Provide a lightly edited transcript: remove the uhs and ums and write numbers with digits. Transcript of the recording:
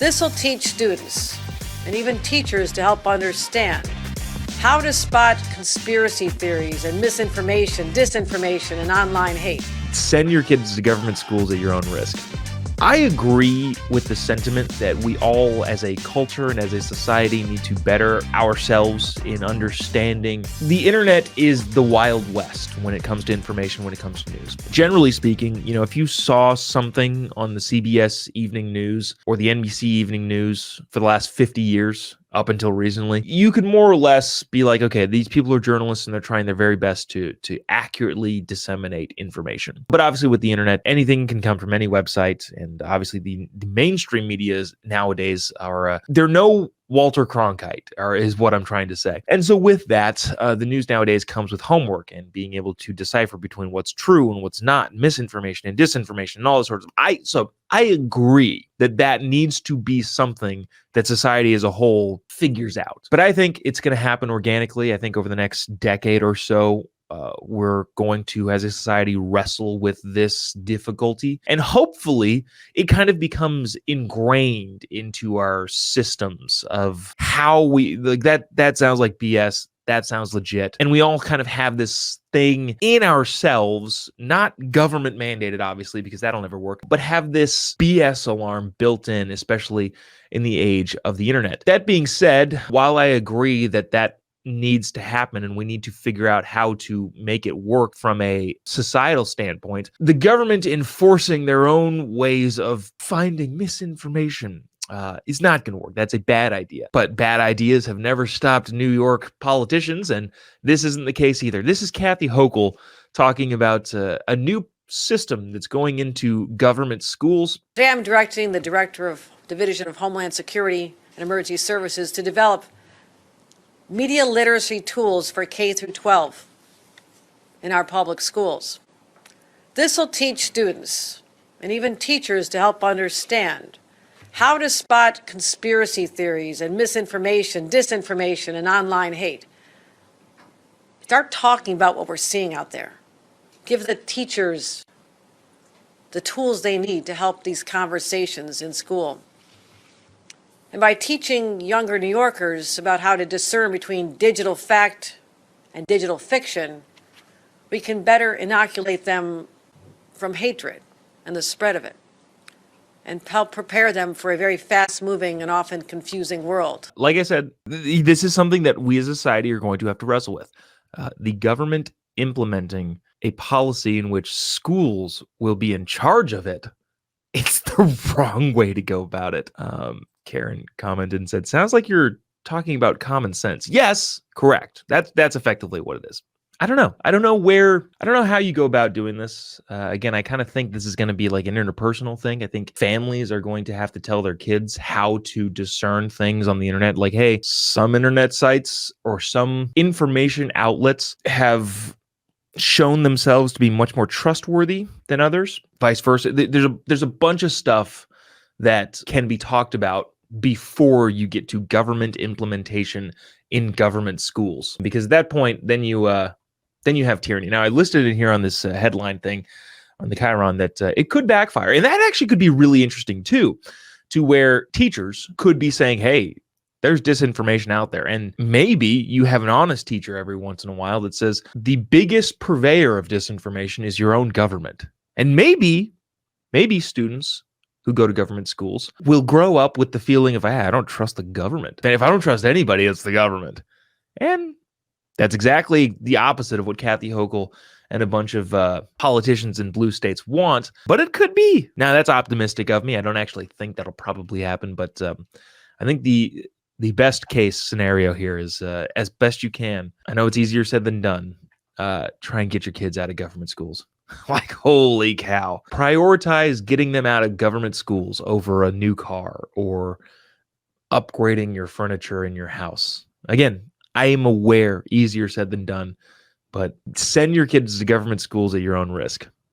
This will teach students and even teachers to help understand how to spot conspiracy theories and misinformation, disinformation, and online hate. Send your kids to government schools at your own risk. I agree with the sentiment that we all as a culture and as a society need to better ourselves in understanding. The internet is the Wild West when it comes to information, when it comes to news. Generally speaking, if you saw something on the CBS Evening News or the NBC Evening News for the last 50 years, up until recently, you could more or less be like, okay, these people are journalists and they're trying their very best to accurately disseminate information. But obviously with the internet, anything can come from any website. And obviously the mainstream media nowadays they're no Walter Cronkite, is what I'm trying to say. And so with that, the news nowadays comes with homework and being able to decipher between what's true and what's not, misinformation and disinformation and all this sorts of. So I agree that needs to be something that society as a whole figures out. But I think it's going to happen organically. I think over the next decade or so, we're going to, as a society, wrestle with this difficulty. And hopefully it kind of becomes ingrained into our systems of how we, like that sounds like BS. That sounds legit. And we all kind of have this thing in ourselves, not government mandated, obviously, because that'll never work, but have this BS alarm built in, especially in the age of the internet. That being said, while I agree that needs to happen and we need to figure out how to make it work from a societal standpoint, the government enforcing their own ways of finding misinformation is not going to work. That's a bad idea. But bad ideas have never stopped New York politicians, and this isn't the case either. This is Kathy Hochul talking about a new system that's going into government schools. Today I'm directing the Director of Division of Homeland Security and Emergency Services to develop media literacy tools for K through 12 in our public schools. This will teach students and even teachers to help understand how to spot conspiracy theories and misinformation, disinformation, and online hate. Start talking about what we're seeing out there. Give the teachers the tools they need to help these conversations in school. And by teaching younger New Yorkers about how to discern between digital fact and digital fiction, we can better inoculate them from hatred and the spread of it, and help prepare them for a very fast-moving and often confusing world. Like I said, this is something that we as a society are going to have to wrestle with. The government implementing a policy in which schools will be in charge of it, it's the wrong way to go about it. Karen commented and said, sounds like you're talking about common sense. Yes, correct. That's effectively what it is. I don't know. I don't know how you go about doing this. Again, I kind of think this is going to be like an interpersonal thing. I think families are going to have to tell their kids how to discern things on the internet. Like, hey, some internet sites or some information outlets have shown themselves to be much more trustworthy than others. Vice versa. There's a bunch of stuff that can be talked about before you get to government implementation in government schools, because at that point, then you have tyranny. Now, I listed it here on this headline thing on the Chiron that it could backfire, and that actually could be really interesting too, to where teachers could be saying, "Hey, there's disinformation out there," and maybe you have an honest teacher every once in a while that says the biggest purveyor of disinformation is your own government, and maybe students who go to government schools will grow up with the feeling of, I don't trust the government. And if I don't trust anybody, it's the government. And that's exactly the opposite of what Kathy Hochul and a bunch of politicians in blue states want, but it could be. Now, that's optimistic of me. I don't actually think that'll probably happen, but I think the best case scenario here is as best you can. I know it's easier said than done. Try and get your kids out of government schools. Like, holy cow. Prioritize getting them out of government schools over a new car or upgrading your furniture in your house. Again, I am aware, easier said than done, but send your kids to government schools at your own risk.